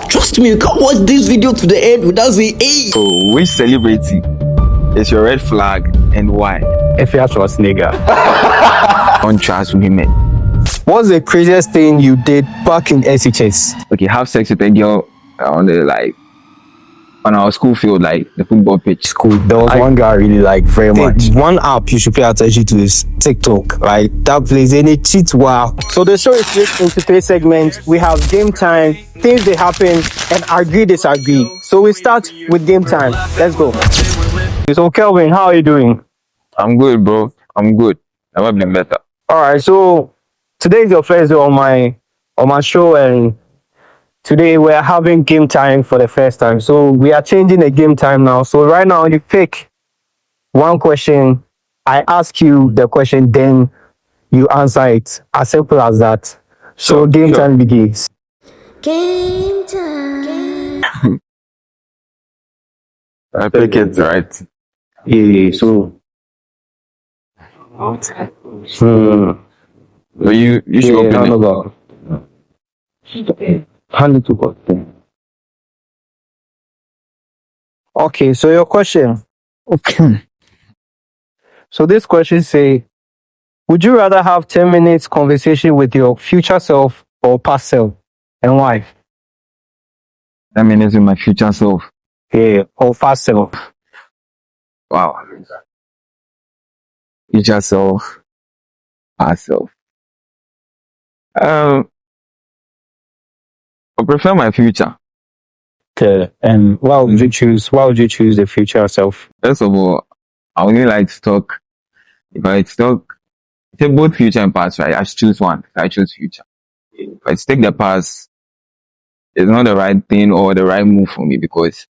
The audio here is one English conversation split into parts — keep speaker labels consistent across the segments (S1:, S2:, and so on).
S1: Trust me, you can't watch this video to the end without saying, hey.
S2: So, which celebrity is your red flag and why?
S3: If you have to nigga.
S2: Don't trust women.
S3: What's the craziest thing you did back in SHS?
S2: Okay, have sex with a girl on our school field, like the football pitch.
S3: School. There was one guy I really like very much. One app you should pay attention to is TikTok. Like that plays any cheat wow. So the show is split into 3 segments. We have game time, things that happen, and agree disagree. So we start with game time. Let's go. So Kelvin, how are you doing?
S2: I'm good, bro. I'm good. Never been better.
S3: All right. So today is your first day on my show, and today we're having game time for the first time. So we are changing the game time now. So right now you pick one question. I ask you the question, then you answer it. As simple as that. So game time begins.
S4: Game time.
S2: I pick it right.
S3: Yeah. So.
S2: So you should open it.
S3: Okay, so your question. Okay. So this question say, would you rather have 10 minutes conversation with your future self or past self, and why?
S2: 10 minutes with my future self.
S3: Yeah, or past self.
S2: Wow. Future self, past self. I prefer my future.
S3: Okay. And why would you choose the future self?
S2: First of all, I only like to talk. If I talk, take both future and past, right? I should choose one. I choose future. If I take the past, it's not the right thing or the right move for me, because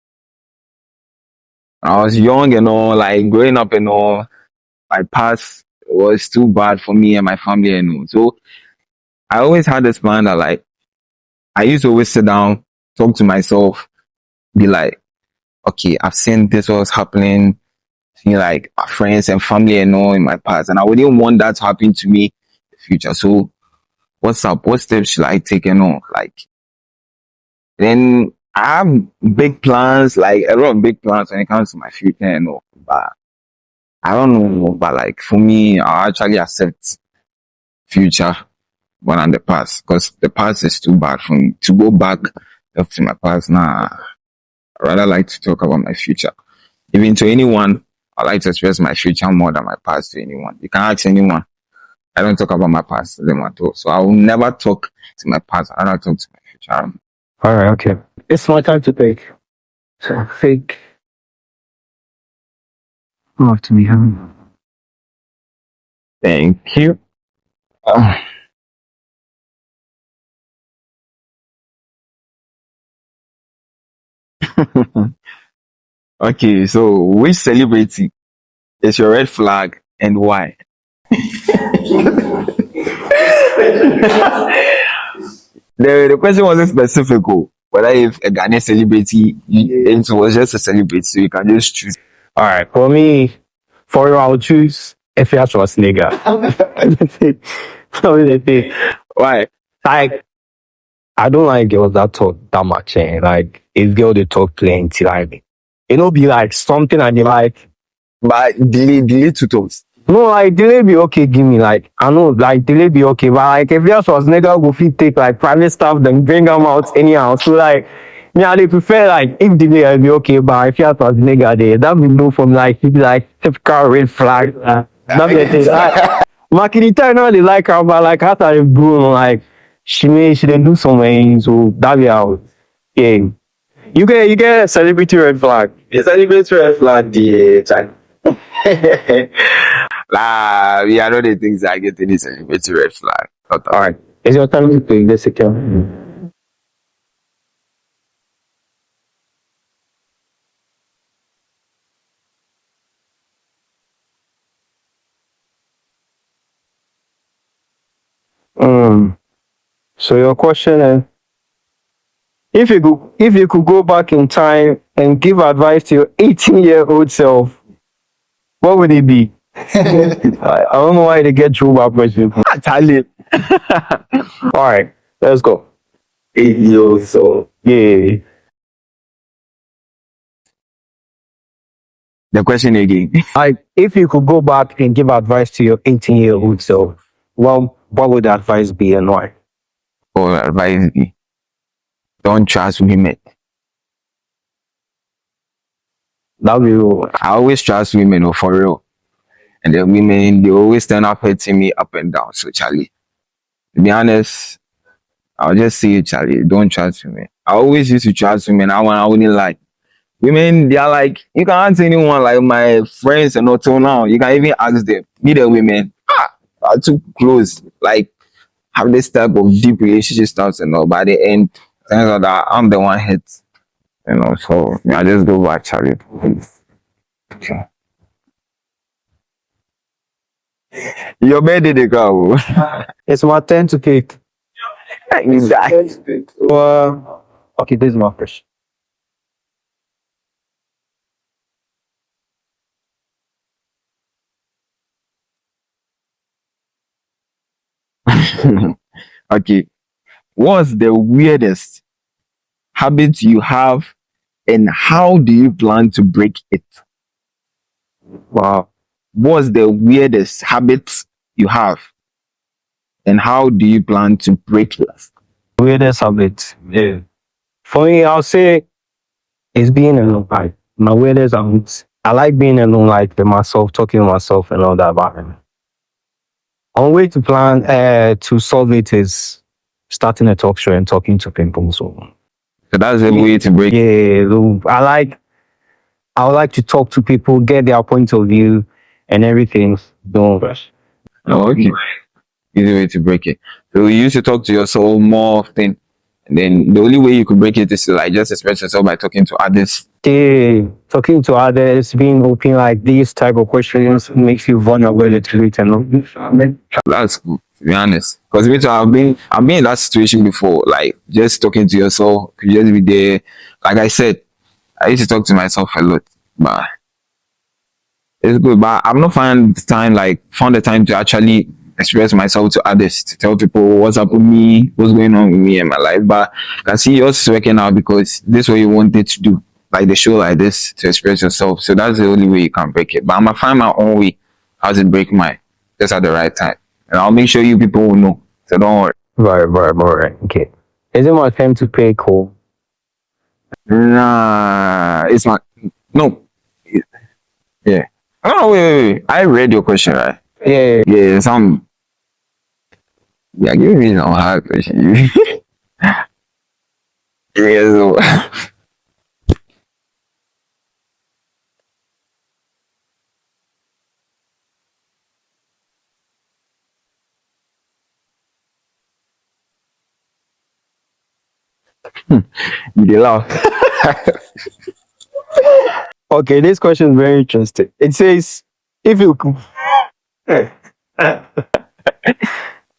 S2: when I was young and all, like growing up and all, my past was too bad for me and my family and all. So I always had this plan that, like, I used to always sit down, talk to myself, be like, okay, I've seen this was happening, seeing like my friends and family and all in my past, and I wouldn't want that to happen to me in the future. So what's up? What steps should I take and all? Like, then I have big plans, like a lot of big plans when it comes to my future and all. But I don't know, but like for me, I actually accept future more than the past, because the past is too bad for me to go back up to my past. Nah, I rather like to talk about my future. Even to anyone, I like to express my future more than my past to anyone. You can ask anyone. I don't talk about my past to them at all. So I will never talk to my past. I don't talk to my future.
S3: All right, okay. It's my time to pick. So pick. Off to me, huh?
S2: Thank you. Okay, so which celebrity is your red flag and why? The question wasn't specific, whether if a Ghanaian celebrity, it was just a celebrity, so you can just choose.
S3: All right, for me, for you, I'll choose if you have to nigga.
S2: Why?
S3: Like, I don't like girls that talk that much. Like, if girl they talk plenty, like, it will be like something and you like.
S2: But delay two tones.
S3: No, like delay be okay. Give me like I know, like delay be okay. But like if you have to nigga go fit take like private stuff, then bring them out anyhow. So like, yeah, they prefer like if delay will be okay. But if you have to nigga there, that will know from like it's like typical red flag. That be the thing. Like, Makidita now they like her, but like after they grown, like she didn't do something, so that be out. Yeah. You get a celebrity red flag.
S2: A celebrity red flag, the time. Nah, we are not the things I get in this celebrity red flag.
S3: All right. It's your time to pick the second. So your question is, if you could go back in time and give advice to your 18-year-old self, what would it be? I don't know why they get through that question.
S2: Talent.
S3: All right, let's go. 8 years, so yeah.
S2: The question again.
S3: Like, if you could go back and give advice to your 18-year-old self, well, what would the advice be and why?
S2: Or advise me, don't trust women.
S3: That will
S2: I always trust women, oh, for real. And the women, they always turn up hitting me up and down. So, Charlie, to be honest, I'll just say, Charlie, don't trust women. I always used to trust women. I wouldn't like women. They are like, you can ask anyone, like my friends and not till now. You can even ask them. Me, the women are too close. Like, have this type of deep relationship stuff and all. By the end, turns out that I'm the one hit. So I just go back, Charlie. Okay. Your birthday, they go.
S3: it's my turn to pick.
S2: You die.
S3: Okay, this is my question.
S2: Okay. What's the weirdest habit you have, and how do you plan to break it?
S3: Wow.
S2: What's the weirdest habit you have, and how do you plan to break it?
S3: Weirdest habit. Yeah. For me, I'll say it's being alone. Like, my weirdest habit. I like being alone, like with myself, talking to myself and all that. But one way to plan to solve it is starting a talk show and talking to people. So
S2: So that's the way to break it.
S3: yeah, I would like to talk to people, get their point of view and everything. Don't rush.
S2: Oh, okay. Easy way to break it. So you used to talk to yourself more often, and then the only way you could break it is to like just express yourself by talking to others.
S3: Yeah, talking to others, being open, like these type of questions makes you vulnerable a little bit and all.
S2: That's good, to be honest. Because me too, I've been in that situation before. Like just talking to yourself, could just be there. Like I said, I used to talk to myself a lot, but it's good. But I've not found the time to actually express myself to others, to tell people what's up with me, what's going on with me in my life. But I can see yours is working out because this is what you wanted to do, like the show like this, to express yourself. So that's the only way you can break it. But I'm gonna find my own way how to break mine just at the right time, and I'll make sure you people will know. So don't worry.
S3: Right. Okay. Is it my time to pay call?
S2: Nah, it's not. No. Yeah. Oh wait. I read your question, right?
S3: Yeah.
S2: Yeah, some. Yeah, give me some hard question. Yeah, so you dey laugh.
S3: Okay, this question is very interesting. It says, if you could.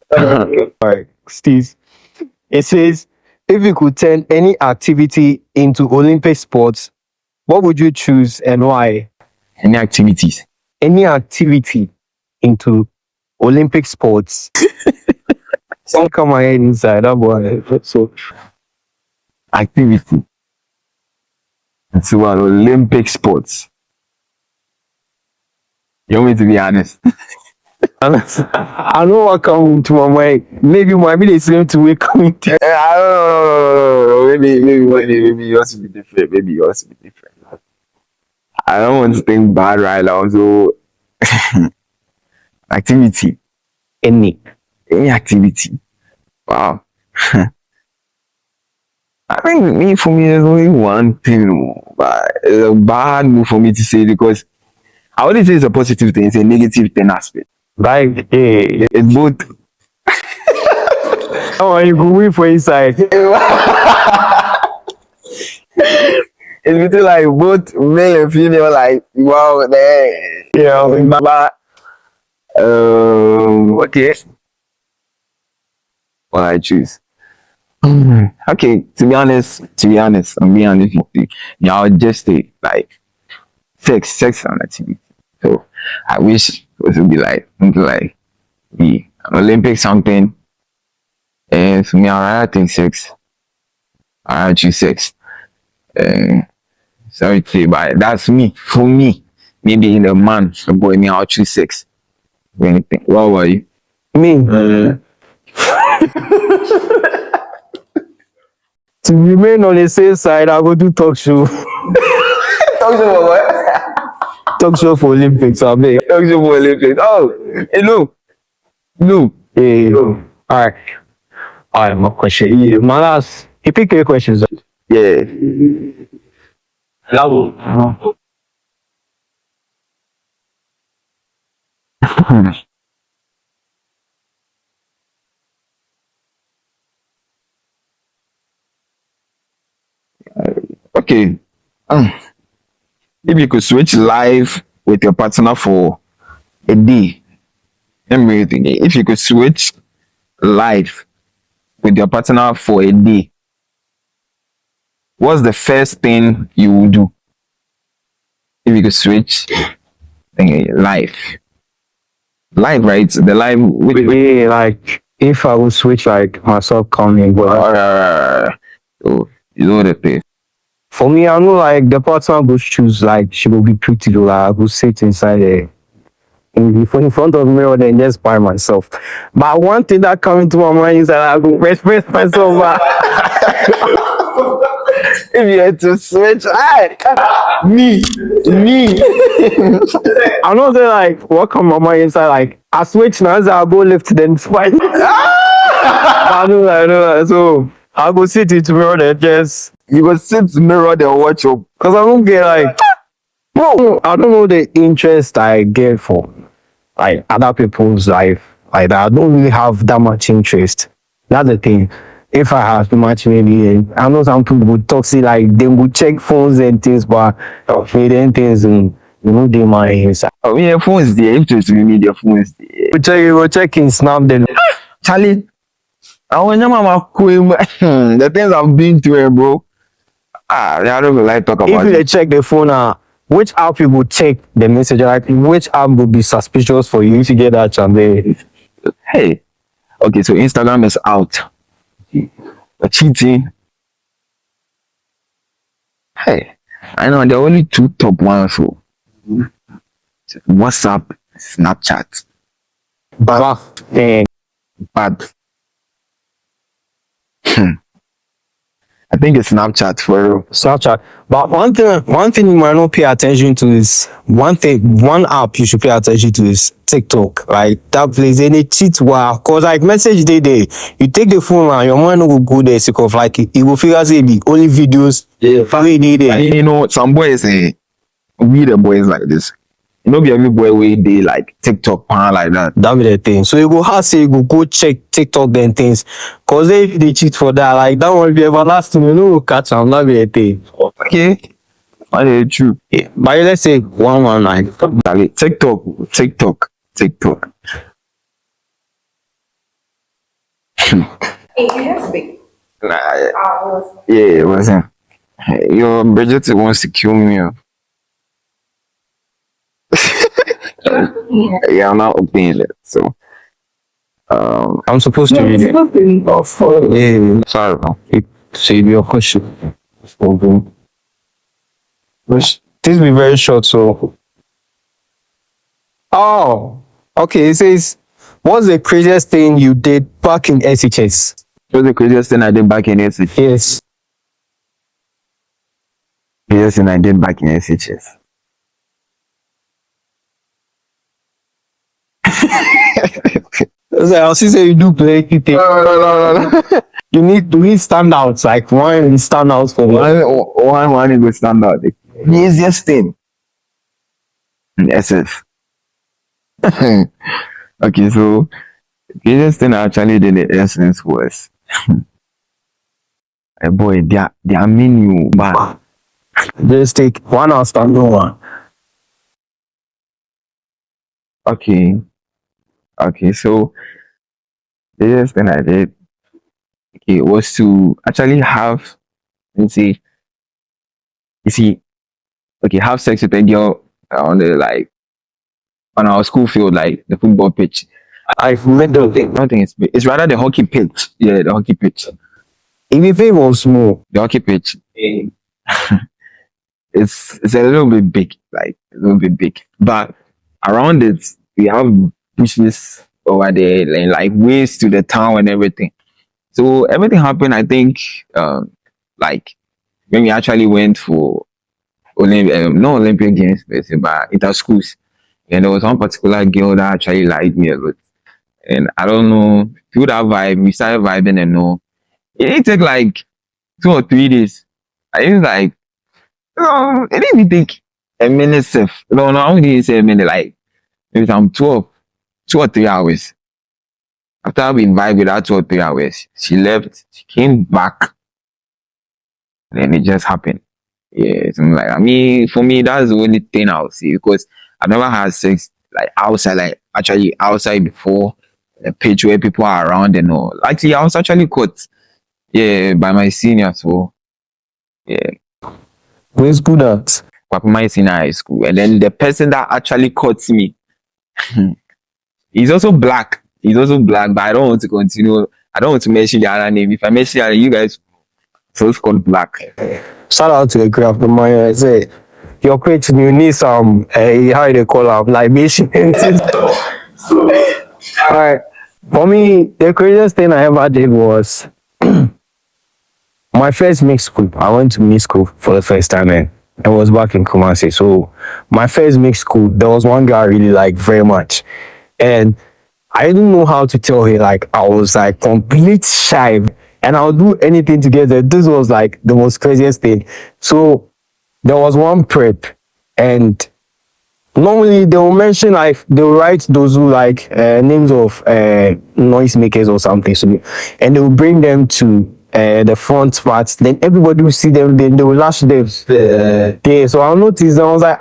S3: Alright, Steve. It says, if you could turn any activity into Olympic sports, what would you choose and why?
S2: Any activities?
S3: Any activity into Olympic sports. Some come my head inside that boy. So
S2: Activity. So an Olympic sports. You want me to be honest?
S3: I know what come to my mind. Maybe might be the same to wake coming to.
S2: I don't know. Maybe yours will be different. Maybe yours will be different. I don't want to think bad right now. So activity.
S3: Any.
S2: Any activity. Wow. I think for me, there's only one thing, but it's a bad move for me to say because I wouldn't say it's a positive thing, it's a negative thing aspect.
S3: Like, hey.
S2: It's both.
S3: Oh, you go wait for inside.
S2: It's between like both male and female, like wow,
S3: Yeah.
S2: but okay. What I choose. Okay, to be honest, I'm being honest with you. Yeah, I'll just say like sex on the TV. So I wish it would be like something like the Olympic something. And for me, I think sex. I choose sex. Sorry to say, but that's me. For me, maybe in a man, a boy, me, I'll choose sex. Anything. What were you?
S3: Me. To remain on the safe side, I go do talk show.
S2: Talk about what?
S3: Talk show for Olympics, I mean.
S2: Talk about Olympics. Oh, hey, look. Look.
S3: Yeah. Alright. Alright, my question. Yeah, my last. You pick your questions.
S2: Yeah.
S3: Hello.
S2: Okay. If you could switch life with your partner for a day, let me think. If you could switch life with your partner for a day, what's the first thing you would do? If you could switch life, right? The life with
S3: Yeah, like if I would switch like myself coming, but
S2: so you know the thing.
S3: for me, I know like the partner go choose like she will be pretty though. Like, I go sit inside there in front of the mirror then just by myself. But one thing that come into my mind is that I go express myself.
S2: If you had to switch, me.
S3: I know that like what come my mind inside like I switch now, so I'll go left then swipe. I know that. So I'll go sit in the mirror then just
S2: You go sit in the mirror and watch your.
S3: because I don't get like bro, I don't know the interest I get for like other people's life like that. I don't really have that much interest. That's the thing. If I have too much, maybe I know some people would talk see like they would check phones and things, but then things and you know they my inside.
S2: Oh yeah, phones there. If it's media phones there.
S3: We checking Snap then.
S2: Charlie, I want your mama queen. The things I've been through, bro. I don't really like talk
S3: If
S2: about
S3: you
S2: it.
S3: check the phone, which app you would check the message? Like which app would be suspicious for you to get that chance there?
S2: Hey, okay, so Instagram is out. Cheating. Hey, I know there are only two top ones. So WhatsApp, Snapchat, but I think it's Snapchat for real.
S3: Snapchat. But one thing you might not pay attention to is one app you should pay attention to is TikTok. Like that place, any cheat wow. Cause like message day there, you take the phone and your mind will go there sick of like it will figure say the only videos family day there.
S2: And you know, some boys say we the boys like this. You know, be every boy way they like TikTok pan like that.
S3: That be the thing. So you go have say you go check TikTok then things. Cause if they cheat for that, like that will be everlasting. You know, catch them. That be the thing.
S2: Okay, that's true.
S3: Yeah. But let's say one like
S2: TikTok.
S5: Hey, that's big.
S2: Yeah, it wasn't. Yo, Bridget wants to kill me. Yeah, I'm not opening it. So,
S3: I'm supposed to read it. Yeah.
S2: sorry, bro.
S3: Say your question. This will be very short, so. Oh, okay. It says, what's the craziest thing you did back in SHS?
S2: What's the craziest thing I did back in SHS?
S3: Yes.
S2: Craziest thing I did back in SHS.
S3: I'll see say you do play anything.
S2: No.
S3: You need standouts, like one standouts for me.
S2: One is good standard. The easiest thing in SF. Okay, so the easiest thing I actually did in essence was boy, their menu, but
S3: Just take one outstanding one.
S2: okay, so the easiest thing I did was to actually have, let's see, have sex with a girl on the like on our school field, like the football pitch. I remember the thing. Nothing is. It's rather the hockey pitch. Yeah, the hockey pitch.
S3: If you pay was small,
S2: The hockey pitch. It's a little bit big, like a little bit big. But around it, we have bushes over there, and like ways to the town and everything. So everything happened. I think, like when we actually went for no Olympic Games, but inter schools, and there was one particular girl that actually liked me a lot. And I don't know, through that vibe, we started vibing and all. It didn't take like 2 or 3 days. I was like, oh, it didn't even take a minute, safe. No, no, I only didn't say a minute, like maybe some 2 or 3 hours. After we vibed with her 2 or 3 hours, she left, she came back, and it just happened. Yeah, something like I mean, for me, that's the only thing I'll say because I've never had sex like outside, like actually outside before a pitch where people are around and all. Actually, I was actually caught, yeah, by my senior. So yeah,
S3: where's good at?
S2: but my senior high school, and then the person that actually caught me, he's also black. He's also black, but I don't want to continue. I don't want to mention the other name. If I mention it, you guys, so it's called black.
S3: Shout out to a craft of mine. I say, your coach, you need some, how they call them, like mission. Alright, for me, the craziest thing I ever did was my first mixed school. I went to mixed school for the first time, and I was back in Kumasi. So, my first mixed school, there was one guy I really liked very much. And I didn't know how to tell her, like, I was like complete shy. And I'll do anything to get there. This was like the most craziest thing. So there was one prep, and normally they will mention like they will write those who like names of noisemakers or something. So and they will bring them to the front parts. Then everybody will see them. Then they will lash them. Yeah. So I noticed. I was like,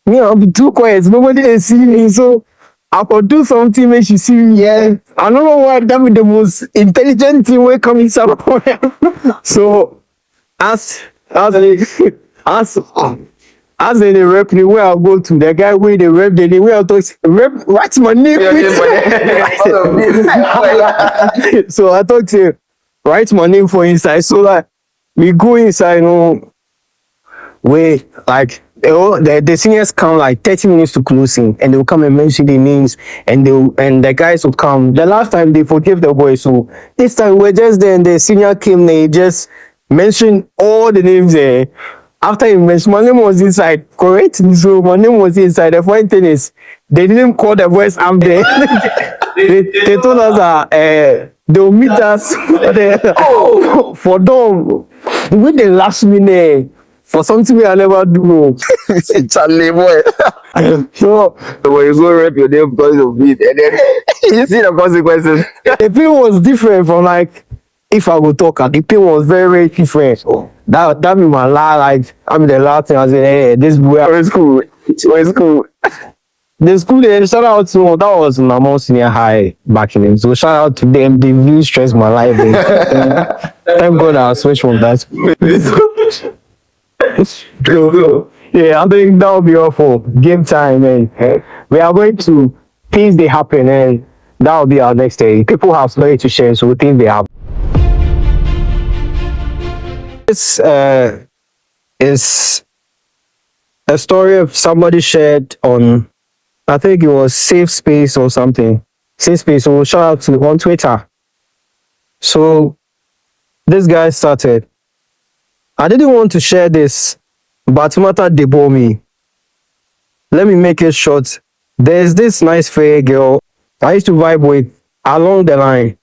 S3: me, I'll be too quiet. Nobody will see me. So I could do something make she see me. Yeah. I don't know why that be the most intelligent thing will come inside. So as they rep me where I go to, the guy where they rep the name where I talk write my name. So I talk to him, write my name for inside. So like we go inside, you know, where like the seniors come like 30 minutes to closing, and they'll come and mention the names, and the guys will come. The last time they forgave the boys, so this time we're just there, and the senior came, they just mentioned all the names there. After he mentioned, my name was inside, correct? So my name was inside. The funny thing is, they didn't call the boys I'm there. they told us that they'll meet us for them with the last minute. For something I never do. It's a boy. So when you go rep your name because of it, and then you see the consequences. The pain was different from like if I would talk, the pain was very, very different. So that be my last, like I'm the last thing I said, hey, this boy is cool. It's cool. The school they shout out to that was my senior high back in them. So shout out to them. They really stressed my life. Thank God I switched from that school. Yeah, I think that will be all for game time, and we are going to things they happen, and that will be our next day. People have story to share, so things they happen. This is a story of somebody shared on, I think it was Safe Space or something. Safe Space, so shout out to on Twitter. So this guy started. I didn't want to share this, but matter they bore me. Let me make it short. There's this nice fair girl I used to vibe with along the line.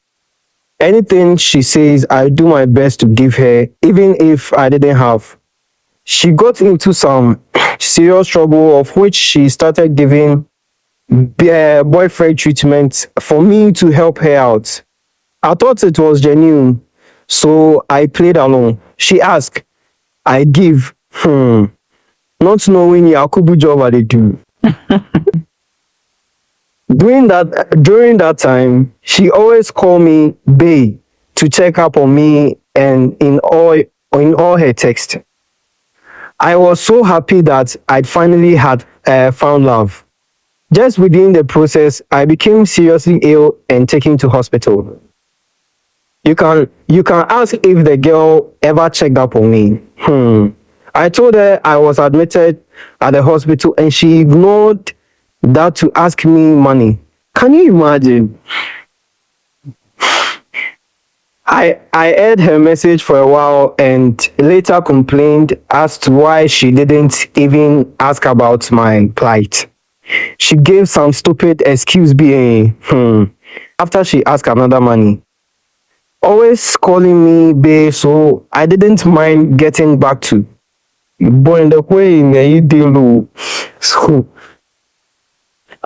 S3: Anything she says, I do my best to give her, even if I didn't have. She got into some serious trouble, of which she started giving boyfriend treatment for me to help her out. I thought it was genuine, so I played along. She asked, I give, not knowing Yakubu job I do. During that time, she always called me bae to check up on me, and in all her text. I was so happy that I'd finally had found love. Just within the process, I became seriously ill and taken to hospital. You can ask if the girl ever checked up on me. I told her I was admitted at the hospital and she ignored that to ask me money. Can you imagine? I aired her message for a while and later complained as to why she didn't even ask about my plight. She gave some stupid excuse being after she asked another money. Always calling me babe, so I didn't mind getting back to. But in the way you deal. So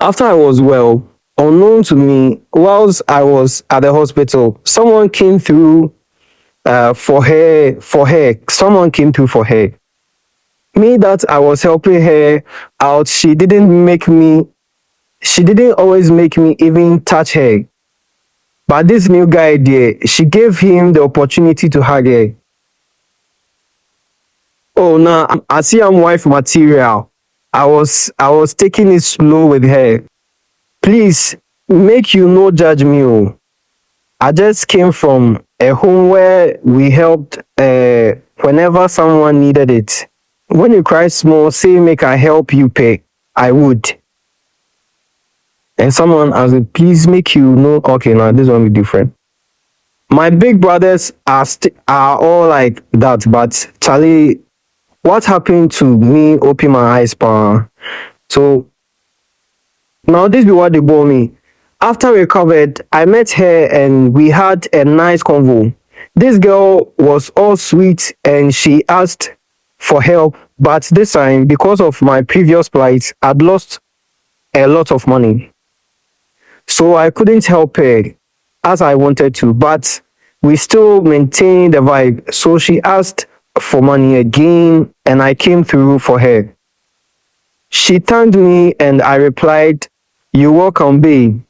S3: after I was well, unknown to me, whilst I was at the hospital, someone came through for her. Someone came through for her. Me that I was helping her out, she didn't always make me even touch her. But this new guy there, she gave him the opportunity to hug her. Oh, now I see I'm wife material. I was taking it slow with her. Please, make you no judge me. Oh. I just came from a home where we helped whenever someone needed it. When you cry small, say make I help you pay. I would. And someone asked me, please make you know, okay, now this one be different. My big brothers are all like that, but Charlie, what happened to me opened my eyes, pa. So now this be what they bore me. After we recovered, I met her and we had a nice convo. This girl was all sweet and she asked for help, but this time, because of my previous plight, I'd lost a lot of money. So I couldn't help her as I wanted to, but we still maintained the vibe. So she asked for money again and I came through for her. She thanked me and I replied, "You're welcome, babe.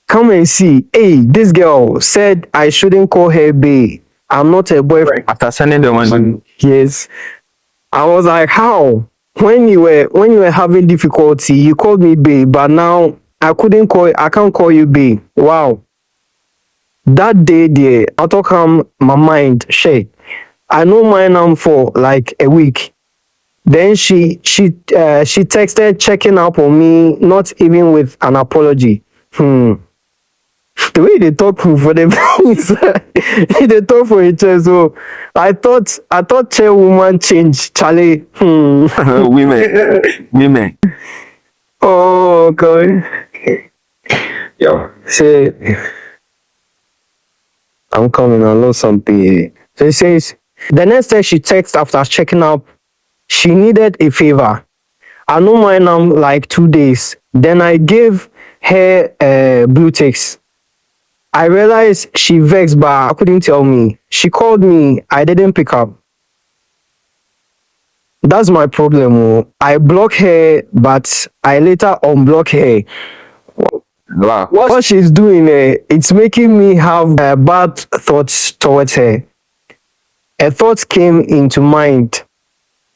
S3: Come and see. Hey, this girl said I shouldn't call her babe. I'm not a boyfriend."
S2: After sending the money.
S3: Yes. I was like, how? When you were having difficulty, you called me babe, but now I can't call you babe. Wow. That day there, I took my mind shake. I know my name for like a week. Then she texted checking up on me, not even with an apology. The way they talk for them, they talk for each other. So I thought chairwoman changed, Charlie.
S2: Women.
S3: Oh God. Yo, say I'm coming. I know something. So he says the next day she texts after checking up. She needed a favor. I know my name like 2 days. Then I gave her blue ticks. I realized she vexed, but I couldn't tell me. She called me. I didn't pick up. That's my problem. Oh. I block her, but I later unblock her.
S2: Wow.
S3: What she's doing, it's making me have bad thoughts towards her. A thought came into mind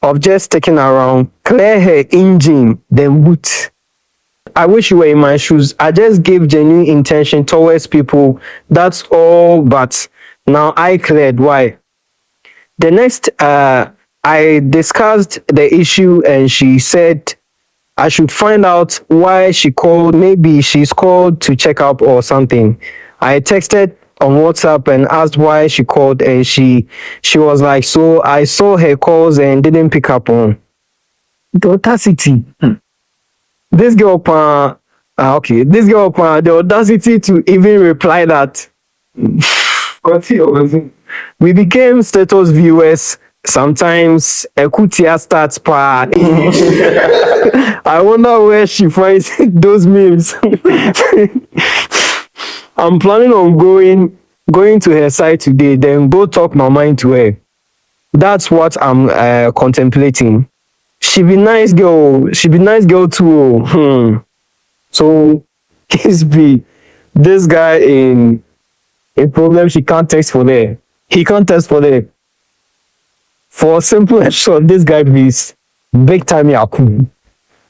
S3: of just taking her around, clear her engine, then boot. I wish you were in my shoes. I just gave genuine intention towards people. That's all, but now I cleared. Why? The next, I discussed the issue and she said I should find out why she called. Maybe she's called to check up or something. I texted on WhatsApp and asked why she called and she was like, so I saw her calls and didn't pick up on. The audacity. This girl, this girl, the audacity to even reply that. We became status viewers. Sometimes Ekutia starts pa. I wonder where she finds those memes. I'm planning on going to her site today, then go talk my mind to her. That's what I'm contemplating. She be nice girl. She be nice girl too. So case be this guy in a problem. She can't text for there. He can't text for there. For simple and short, this guy is big time Yaku.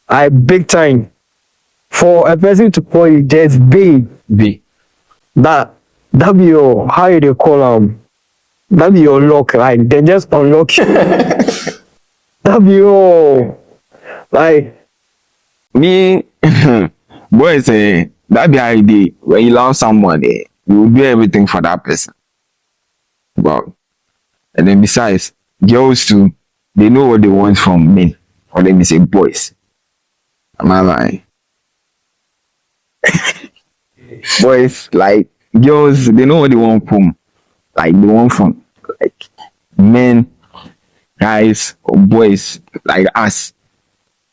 S3: I big time. For a person to call you just babe.
S2: B.
S3: That That be your, how you dey call that be your luck, like they just unlock you. That be your, like,
S2: Me, boy, say that be how it dey. When you love someone, you will do everything for that person. Wow. And then besides, girls too, they know what they want from men. Or let me say boys. Am I lying? Boys, like girls, they know what they want from, like they want from like men, guys, or boys like us.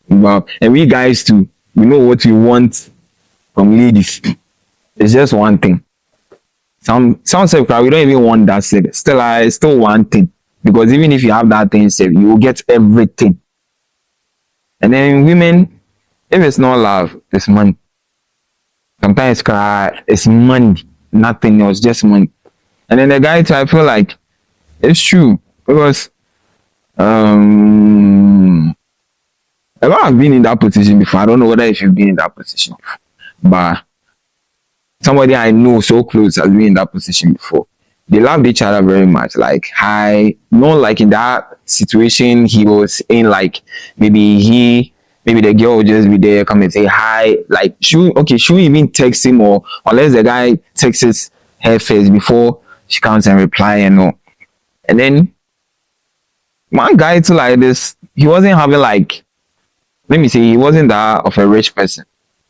S2: Well, and we guys too, we know what we want from ladies. It's just one thing. Some say we don't even want that thing. Still, I still one thing. Because even if you have that thing, say you will get everything. And then women, if it's not love, it's money. Sometimes it's money, nothing else, just money. And then the guy too, I feel like it's true because a lot have been in that position before. I don't know whether if you've been in that position before, but somebody I know so close has been in that position before. They loved each other very much. Like not like in that situation he was in, like maybe the girl would just be there, come and say hi. Like she even text him, or unless the guy texts her first before she comes and reply and all. And then one guy too like this, he wasn't having like, let me say, he wasn't that of a rich person.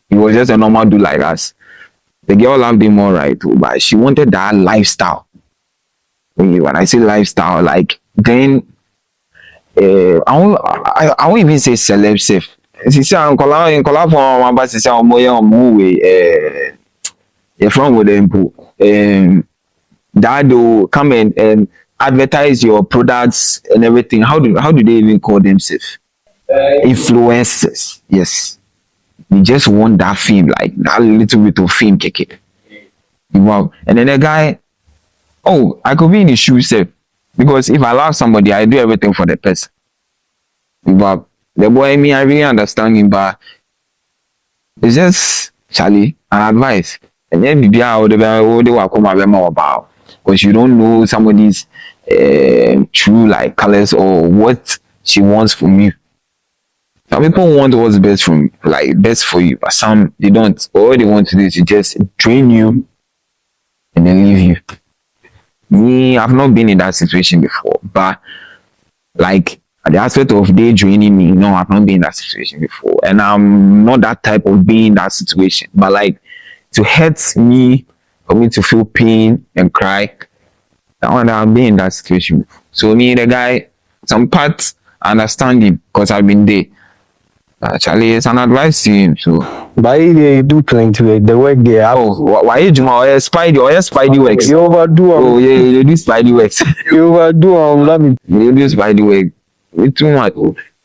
S2: He was just a normal dude like us. The girl loved him all right, but she wanted that lifestyle. When I say lifestyle, like then I won't even say celeb safe. She said, "I'm calling for my boss. She said, I'm you're from with them. That will come and advertise your products and everything. How do they even call themselves? Influencers. Yes, you just want that fame, like that little bit of fame, kick. Wow. And then the guy, oh, I could be in his shoes, safe, because if I love somebody, I do everything for the person. But the boy, I really understand him, but it's just Charlie, an advice. And then maybe I would come about, because you don't know somebody's true like colors or what she wants from you. Some people want what's best from like best for you, but some they don't. All they want to do is to just drain you and then leave you. Me, I've not been in that situation before, but like the aspect of they draining me, no, I've not been in that situation before, and I'm not that type of being in that situation. But like to hurt me, for me to feel pain and cry, that one I've been in that situation before. So me, the guy, some parts I understand him because I've been there. Actually, it's an advice to him. So,
S3: but they do plenty with the work they have.
S2: oh, why you do my spidey works?
S3: You overdo them.
S2: Oh yeah, you do spidey works.
S3: You overdo them. Love it.
S2: You do spidey work. It's too much.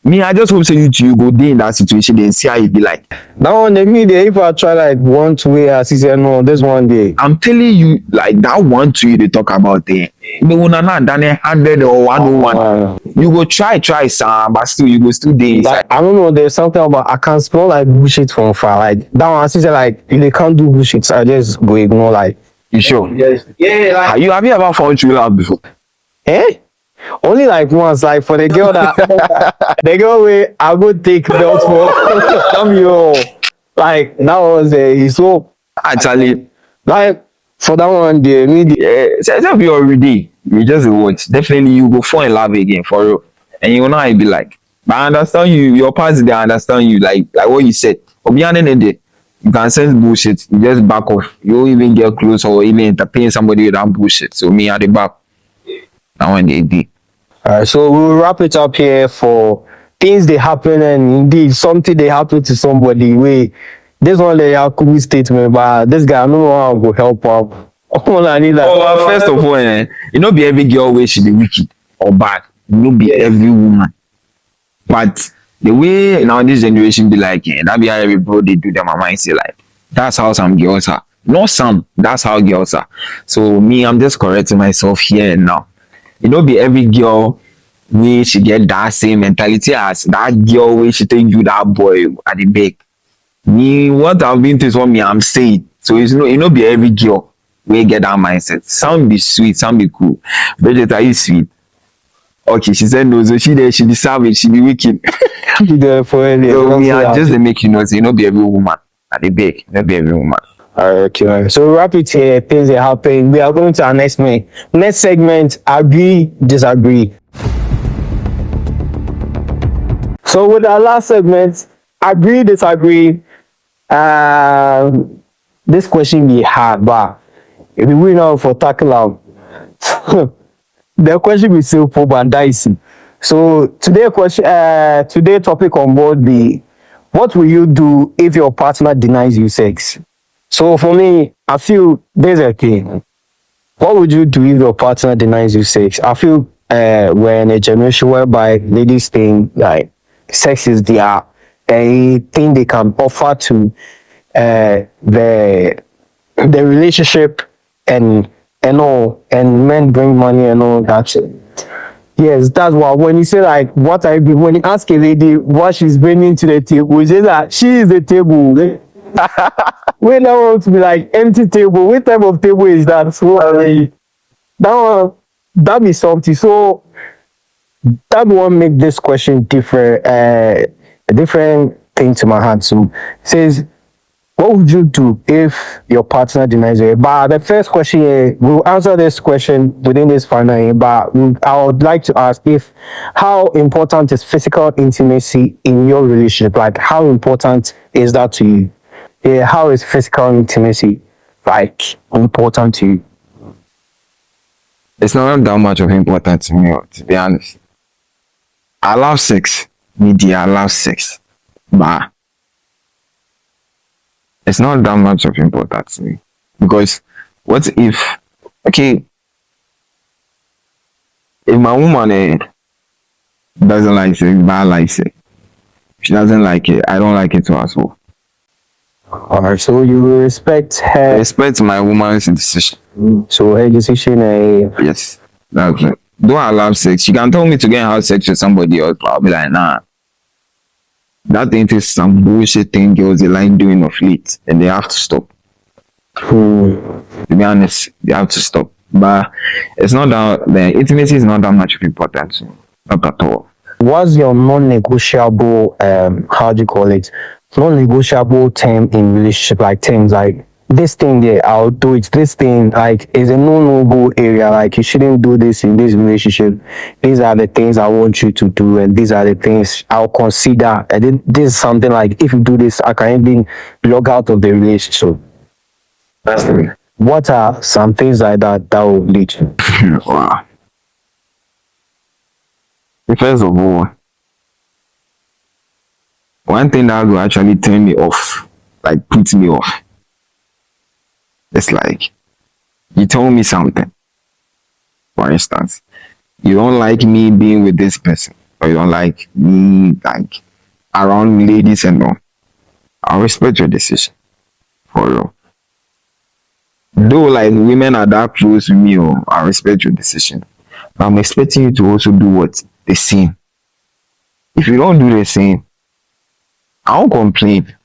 S2: Me, I just hope so you go there in that situation and see how it be like.
S3: That one, they mean if I try like 1 2 years, he said no, this one day.
S2: I'm telling you, like that 1 2 they talk about there. They will not done 100 or 101. You go try, but still you go still there inside.
S3: Like, I don't know, there's something about I can smell like bullshit from far. Like that one, I see like if they can't do bullshit, so I just go ignore like.
S2: You sure?
S3: Yes. Yeah. Like,
S2: have you ever found true love before?
S3: Eh? Only like once, like for the girl that the girl where I go take belt for come yo. Like that was so
S2: Actually,
S3: like for that one day,
S2: so be already. You just watch. Definitely you go fall in love again for real. And you know how it be like. But I understand you, your parents they understand you, like what you said. But beyond the day, you can sense bullshit. You just back off. You don't even get close or even entertain somebody with that bullshit. So me at the back. That one they did.
S3: Alright, so we'll wrap it up here for things they happen, and indeed something they happen to somebody. This one they have cool statement, but this guy I don't know how I go help him. I need that.
S2: Oh, first of all, you know be every girl way she be wicked or bad. You know be every woman. But the way now this generation be like, that be how every bro they do them. My mind say like that's how some girls are. Not some, that's how girls are. So me, I'm just correcting myself here and now. You know, be every girl way she get that same mentality as that girl way she think you that boy at the back. Me, what I've been through is what me I'm saying. So it's you know be every girl we get that mindset. Some be sweet, some be cool. Bridget, are you sweet? Okay, she said no, so she there, she be savage, she be wicked.
S3: You there for any?
S2: So me, I just to make you know, say, no be every woman. At the big, not be every woman.
S3: Okay, so wrap it here. Things are happening. We are going to our next segment. Agree, disagree. So with our last segment, agree, disagree. This question be hard, but if we win out for tackle out, the question be simple and dicey. So today topic on board be, what will you do if your partner denies you sex? So for me, I feel there's a thing. What would you do if your partner denies you sex? I feel we're in a generation whereby ladies think like sex is a thing they can offer to the relationship and all, and men bring money and all that. Yes, that's what, when you say like, what I do, when you ask a lady what she's bringing to the table, we say that she is the table. We don't want to be like empty table. What type of table is that? So that be something. So that one make this question different, a different thing to my heart. So it says, what would you do if your partner denies you? But the first question here, we'll answer this question within this final year, but I would like to ask how important is physical intimacy in your relationship? Like, how important is that to you? Yeah, how is physical intimacy like important to you?
S2: It's not that much of importance to me, to be honest. I love sex. I love sex. But it's not that much of importance to me. Because what if, okay, if my woman doesn't like sex, but I like sex, she doesn't like it, I don't like it too as well.
S3: Alright, so you respect her.
S2: I respect my woman's decision.
S3: So her decision,
S2: yes, that's it. Though I love sex, she can tell me to get have sex with somebody else, but I'll be like, nah. That ain't is some bullshit thing girls they like doing of late, and they have to stop. To be honest, they have to stop. But it's not that the intimacy is not that much of importance, not at all.
S3: What's your non-negotiable? How do you call it? Non-negotiable term in relationship, like terms like this thing there, I'll do it. This thing like is a no-go area. Like you shouldn't do this in this relationship. These are the things I want you to do, and these are the things I'll consider. And then this is something like, if you do this, I can even log out of the relationship.
S2: That's the way.
S3: What are some things like that will lead you?
S2: Wow. First of all, one thing that will actually turn me off, like put me off, it's like you told me something. For instance, you don't like me being with this person, or you don't like me like around ladies and all. I respect your decision, for real. Though like women are that close with me, or I respect your decision, but I'm expecting you to also do what the same. If you don't do the same, I won't complain.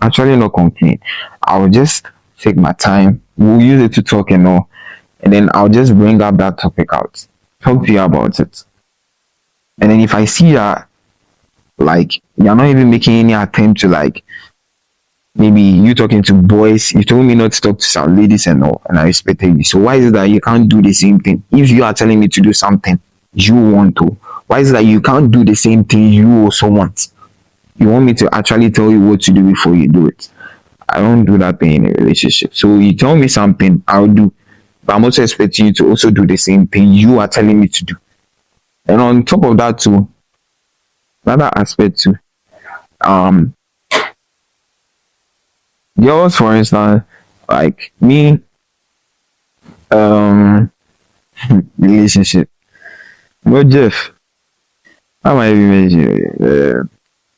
S2: Actually, not complain. I will just take my time. We'll use it to talk and all, and then I'll just bring up that topic out, talk to you about it. And then if I see that like you're not even making any attempt to like, maybe you talking to boys, you told me not to talk to some ladies and all, and I respected you. So why is it that you can't do the same thing? If you are telling me to do something you want to, why is it that you can't do the same thing you also want? You want me to actually tell you what to do before you do it. I don't do that thing in a relationship. So you tell me something, I'll do. But I'm also expecting you to also do the same thing you are telling me to do. And on top of that too, another aspect too, girls, for instance, like me, relationship. No, Jeff, how am I even mentioning?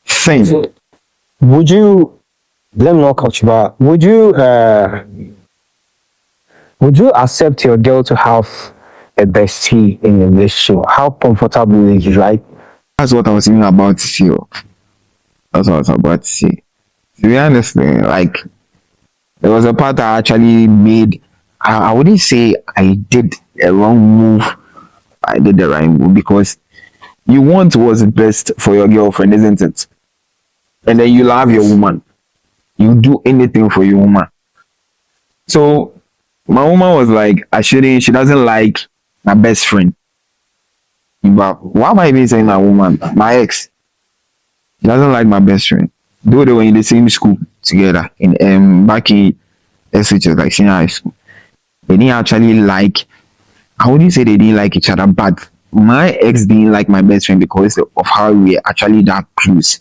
S2: Same.
S3: Would you, let me not cut you back, would you accept your girl to have a bestie in a relationship? How comfortable is you, right?
S2: That's what I was even about to say. That's what I was about to say. To be honest, like There was a part I actually made. I wouldn't say I did a wrong move. I did the right move because you want what's best for your girlfriend, isn't it? And then you love your woman. You do anything for your woman. So my woman was like, she doesn't like my best friend. But why am I even saying my woman? My ex. She doesn't like my best friend. Though they were in the same school together in back in SHS, like senior high school. They didn't actually like, I wouldn't say they didn't like each other, but my ex didn't like my best friend because of how we were actually that close.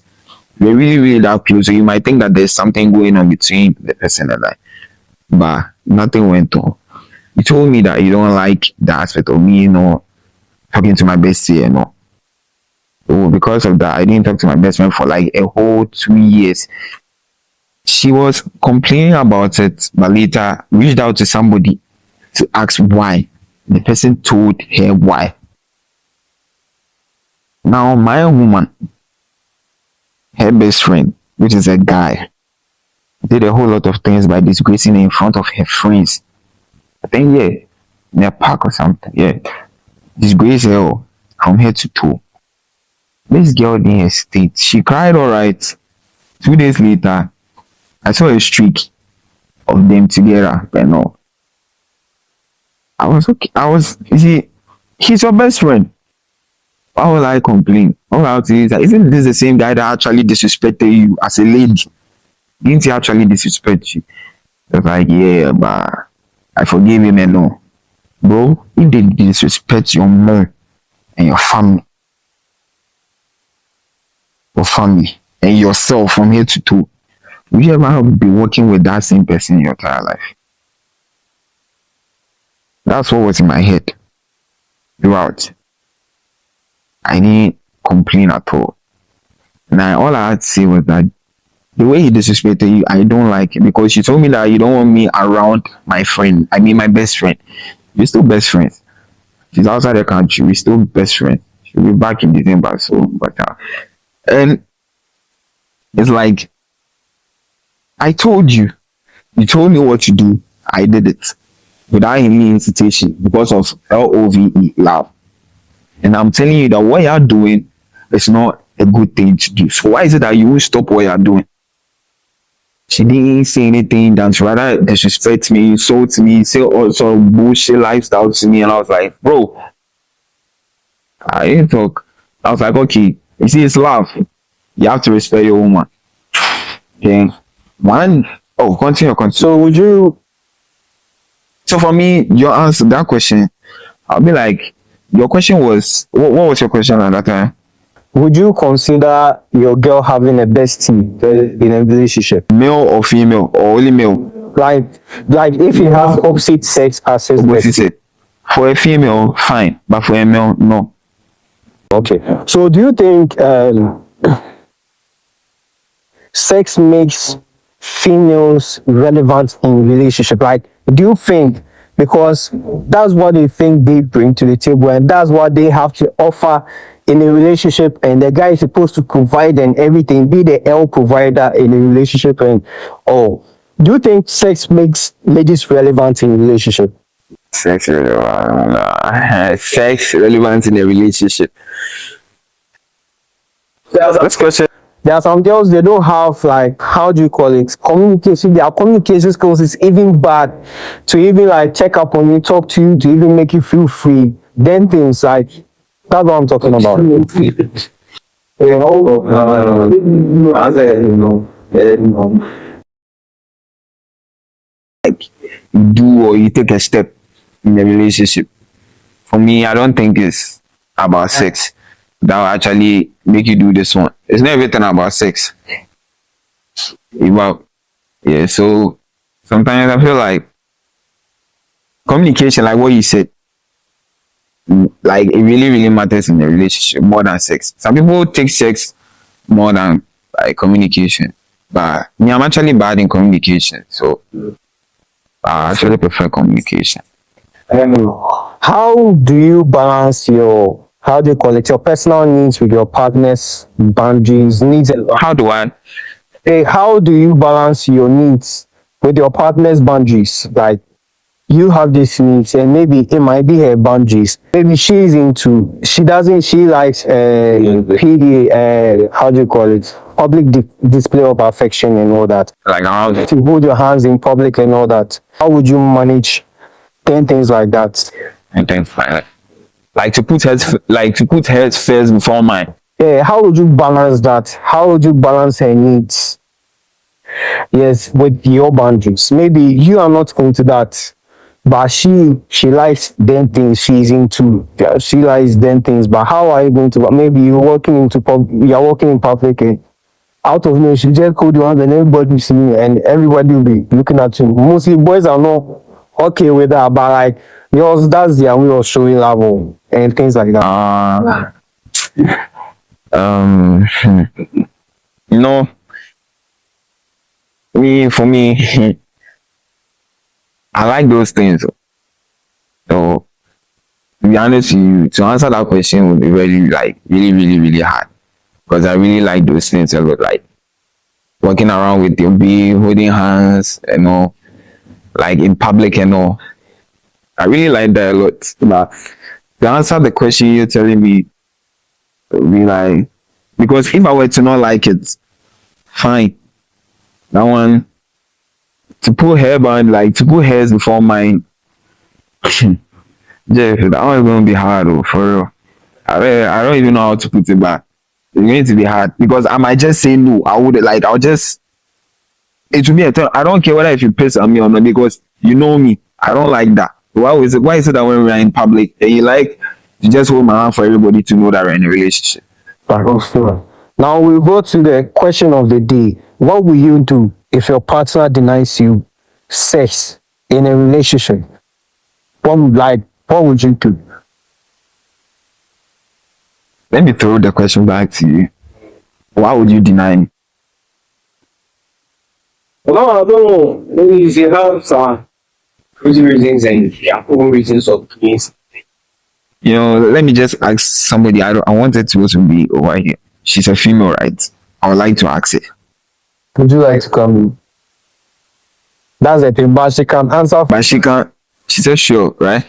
S2: We're really, really that close. So you might think that there's something going on between the person and I. But nothing went on. He told me that you don't like the aspect of me, talking to my bestie, So because of that, I didn't talk to my best friend for like a whole 2 years. She was complaining about it, but later reached out to somebody to ask why. The person told her why. Now, my woman, her best friend, which is a guy, did a whole lot of things by disgracing her in front of her friends. I think, yeah, in a park or something, yeah. Disgrace her from head to toe. This girl didn't hesitate. She cried all right. 2 days later, I saw a streak of them together, but no. I was okay. You see, he's your best friend. Why would I complain? All I would say is that, isn't this the same guy that actually disrespected you as a lady? Didn't he actually disrespect you? I was like, yeah, but I forgive him and no. Bro, if they disrespect your mom and your family, and yourself from head to toe, will you ever be working with that same person in your entire life? That's what was in my head throughout. I didn't complain at all. Now all I had to say was that the way he disrespected you, I don't like it, because you told me that you don't want me around my friend. I mean my best friend. We're still best friends. She's outside the country. We're still best friends. She'll be back in December. And it's like, I told you. You told me what to do. I did it without any hesitation because of LOVE, love. And I'm telling you that what you're doing is not a good thing to do. So why is it that you won't stop what you're doing? She didn't say anything that's rather disrespect me, insult me, say all sort of bullshit lifestyle to me. And I was like, bro, I didn't talk. I was like, okay, you see, it's love. You have to respect your woman. Okay. Continue. So for me, your answer that question, I'll be like, your question was, what was your question at that time?
S3: Would you consider your girl having a bestie in a relationship?
S2: Male or female, or only male?
S3: Like if you have opposite sex as his bestie.
S2: For a female, fine, but for a male, no.
S3: Okay. So do you think sex makes females relevant in relationship? Like, do you think because that's what they think they bring to the table and that's what they have to offer in a relationship, and the guy is supposed to provide and everything, be the L provider in a relationship, and do you think sex makes ladies relevant in a relationship?
S2: Sex relevant in a relationship. This question.
S3: There are some girls, they don't have, like, how do you call it, communication. Their communication skills is even bad to even like check up on you, talk to you, to even make you feel free. Then things like, that's what I'm talking about.
S2: Like, you do or you take a step in a relationship. For me, I don't think it's about sex that will actually make you do this one. It's not everything about sex. So sometimes I feel like communication, like what you said, like it really, really matters in a relationship more than sex. Some people take sex more than like communication, but me, I'm actually bad in communication, so I actually prefer communication.
S3: How do you balance your, how do you call it, your personal needs with your partner's boundaries, needs?
S2: How do I?
S3: How do you balance your needs with your partner's boundaries. Like you have this needs, and maybe it might be her boundaries. Maybe she likes PDA, how do you call it? Public display of affection and all that.
S2: Like how
S3: To hold your hands in public and all that. How would you manage 10 things like that?
S2: and things like that. Like to put hers first before mine.
S3: Yeah, how would you balance that? How would you balance her needs? Yes, with your boundaries. Maybe you are not into that, but she likes them things she's into. Yeah, she likes them things, but how are you going to? Maybe you're walking in public, and out of nowhere she just called you out, and everybody see you, and everybody will be looking at you. Mostly boys are not okay with that, but like yours, that's their way of showing love and things like that.
S2: You know, for me, I like those things. So, to be honest with you, to answer that question would be really hard. Because I really like those things a lot. Like, walking around with your bee, holding hands, like in public and all. I really like that a lot. But to answer the question you're telling me, it would be like, because if I were to not like it, fine. That one, to put hairs before mine, Jeff, that one is going to be hard, for real. I don't even know how to put it back. It's going to be hard because I might just say no. It will be a time. I don't care whether if you piss on me or not because you know me. I don't like that. Why is it that when we're in public and you just hold my hand for everybody to know that we're in a relationship?
S3: Now we'll go to the question of the day. What will you do if your partner denies you sex in a relationship? What would you do?
S2: Let me throw the question back to you. Why would you deny me?
S3: No, I don't know. Maybe if you have some reasons and own reasons of things.
S2: Let me just ask somebody. I wanted to also be over here. She's a female, right? I would like to ask it.
S3: Would you like to come in? That's the thing, but she can answer.
S2: But she can't. She said sure, right?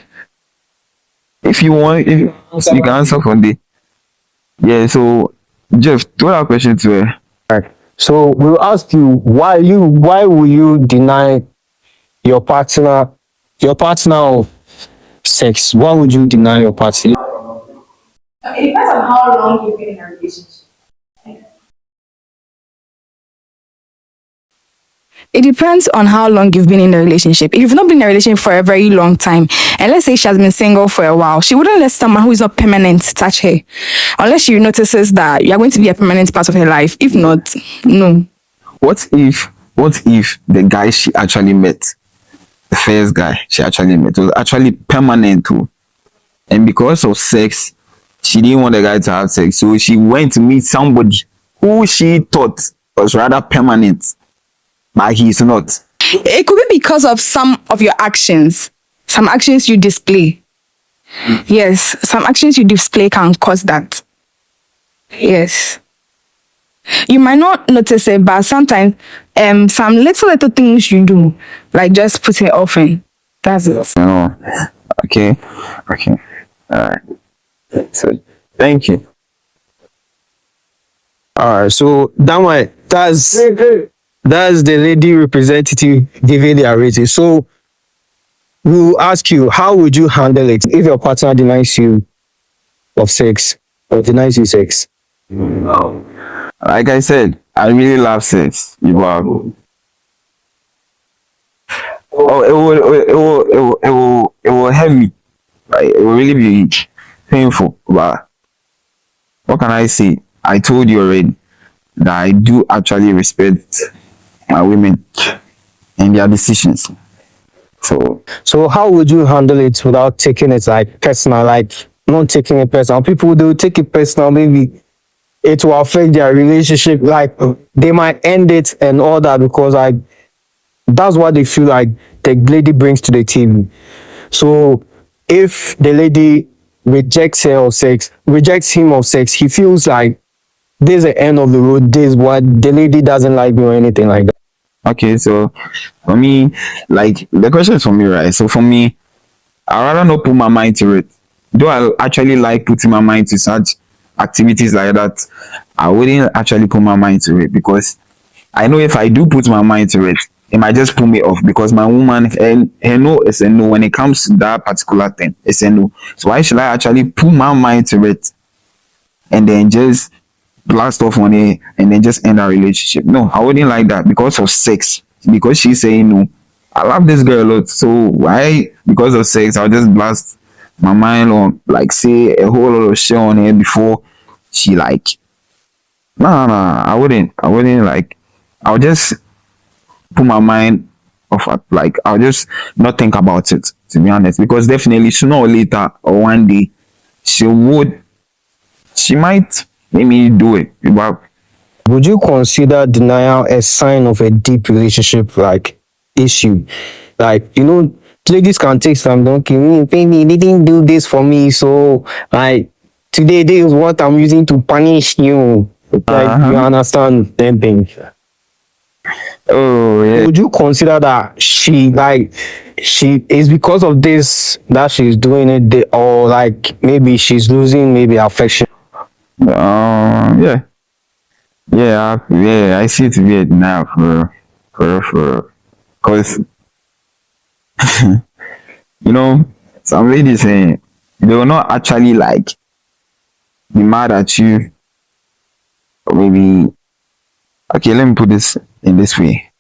S2: If you want, you can answer from the. Yeah. So, Jeff, throw that question to her.
S3: Right. So we'll ask you why will you deny your partner of sex? Why would you deny your partner?
S5: It depends on how long you've been in a relationship.
S6: It depends on how long you've been in a relationship. If you've not been in a relationship for a very long time, and let's say she has been single for a while, she wouldn't let someone who is not permanent touch her. Unless she notices that you're going to be a permanent part of her life. If not, no.
S2: What if the guy she actually met, the first guy she actually met, was actually permanent too? And because of sex, she didn't want the guy to have sex. So she went to meet somebody who she thought was rather permanent. But he's not.
S6: It could be because of some of your actions. Some actions you display. Yes, some actions you display can cause that. Yes. You might not notice it, but sometimes some little things you do, like just put it off in. That's it.
S2: Okay. All right. So, thank you.
S3: All right. So that one, that's the lady representative giving their rating. So we'll ask you, how would you handle it if your partner denies you of sex or denies you sex?
S2: Like I said, I really love sex. It will hurt me. Like, it will really be painful. But what can I say? I told you already that I do actually respect my women and their decisions.
S3: So how would you handle it without taking it like personal, like not taking it personal? People, they will take it personal, maybe it will affect their relationship, like they might end it and all that because like that's what they feel like the lady brings to the table. So if the lady rejects him of sex, he feels like this is the end of the road, this is what the lady doesn't like me or anything like that.
S2: Okay, so for me, like the question is for me, right? So for me, I rather not put my mind to it. Though I actually like putting my mind to such activities like that, I wouldn't actually put my mind to it because I know if I do put my mind to it, it might just pull me off because my woman, her no is a no when it comes to that particular thing. It's a no. So why should I actually put my mind to it and then just blast off on it and then just end our relationship? No, I wouldn't like that because of sex. Because she's saying no. I love this girl a lot. So why, because of sex, I'll just blast my mind on, like, say a whole lot of shit on her before she, like, nah, I wouldn't, like, I'll just put my mind off, like, I'll just not think about it, to be honest, because definitely sooner or later or one day she might make me do it. But
S3: Would you consider denial a sign of a deep relationship like issue? Like, ladies can take some, don't baby, they didn't do this for me, so like today this is what I'm using to punish you. Like, you understand that thing?
S2: oh yeah,
S3: Would you consider that she is because of this that she's doing it, or like maybe she's losing maybe affection?
S2: yeah, yeah, I see it weird now because some ladies saying they will not actually like be mad at you, or maybe, okay, let me put this in this way.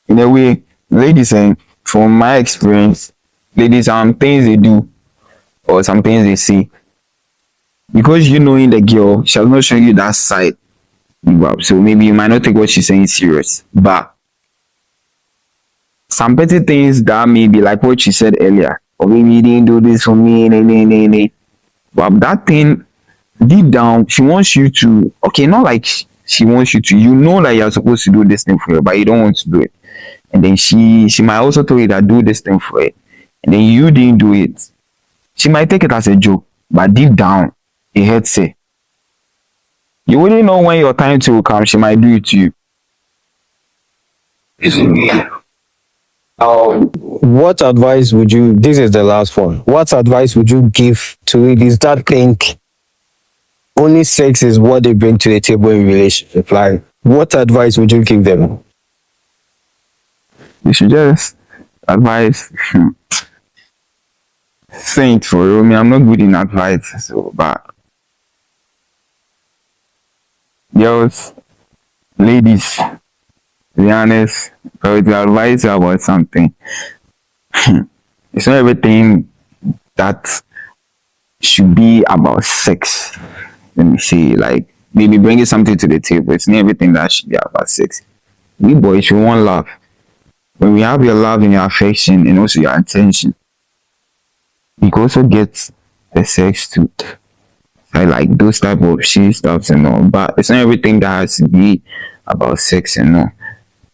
S2: In a way, ladies saying, from my experience, ladies, things they do or some things they see, because you knowing the girl, she'll not show you that side. So maybe you might not take what she's saying serious, but some petty things that may be like what she said earlier, or maybe you didn't do this for me, but that thing deep down, she wants you to, okay, not like she wants you to, that you're supposed to do this thing for her, but you don't want to do it. And then she might also tell you that do this thing for her, and then you didn't do it. She might take it as a joke, but deep down, it hurts her. You wouldn't know when your time to come, she might do it to you.
S3: What advice would you, this is the last one, what advice would you give to ladies that think only sex is what they bring to the table in relationship? Like, what advice would you give them?
S2: You should just advise. Saint for real. I mean, I'm not good in advice, so, but girls, ladies, to be honest, if I were to advise you about something, it's not everything that should be about sex. Let me see, like, maybe bringing something to the table. It's not everything that should be about sex. We boys, we want love. When we have your love and your affection and also your attention, we can also get the sex too. I like those type of shit stuffs and all, but it's not everything that has to be about sex and all.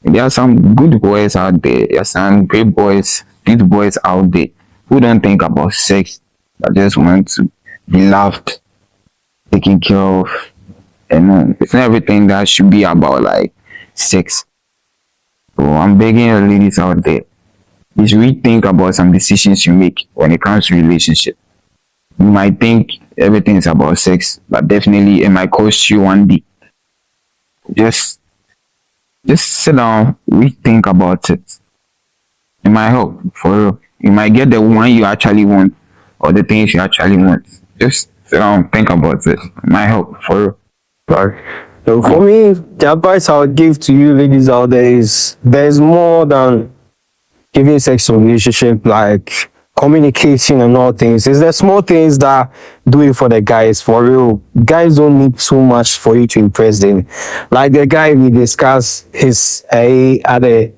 S2: There are some good boys out there. There are some great boys, good boys out there who don't think about sex, but just want to be loved, taken care of, and it's not everything that should be about like sex. So I'm begging the ladies out there, please rethink about some decisions you make when it comes to relationship. You might think everything is about sex, but definitely it might cost you one day. Just sit down, rethink about it. It might help for real. You might get the one you actually want or the things you actually want. Just sit down, think about it. It might help for real.
S3: Right. So for me, the advice I would give to you ladies out there is there's more than giving sex in a relationship, like communication and all things. It's the small things that do it for the guys, for real. Guys don't need too much for you to impress them. Like the guy we discussed his the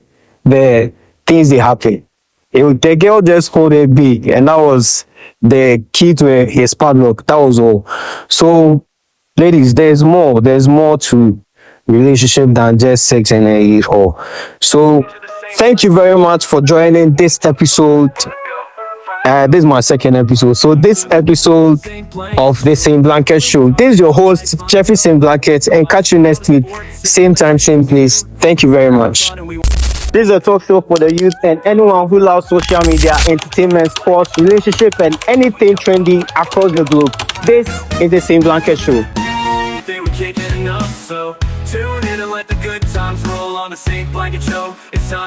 S3: things they happen. The girl just hold it big, and that was the key to his padlock. That was all. So ladies, there's more to relationship than just sex and all. So thank you very much for joining this episode. This is my second episode. So this episode of the Same Blanket Show. This is your host, Jeffrey Blanket, and catch you next week. Same time, same place. Thank you very much. This is a talk show for the youth and anyone who loves social media, entertainment, sports, relationship, and anything trendy across the globe. This is the Same Blanket Show.
S7: Think we can't get enough, so tune in and let the good times roll on the St. Blanket Show. It's time.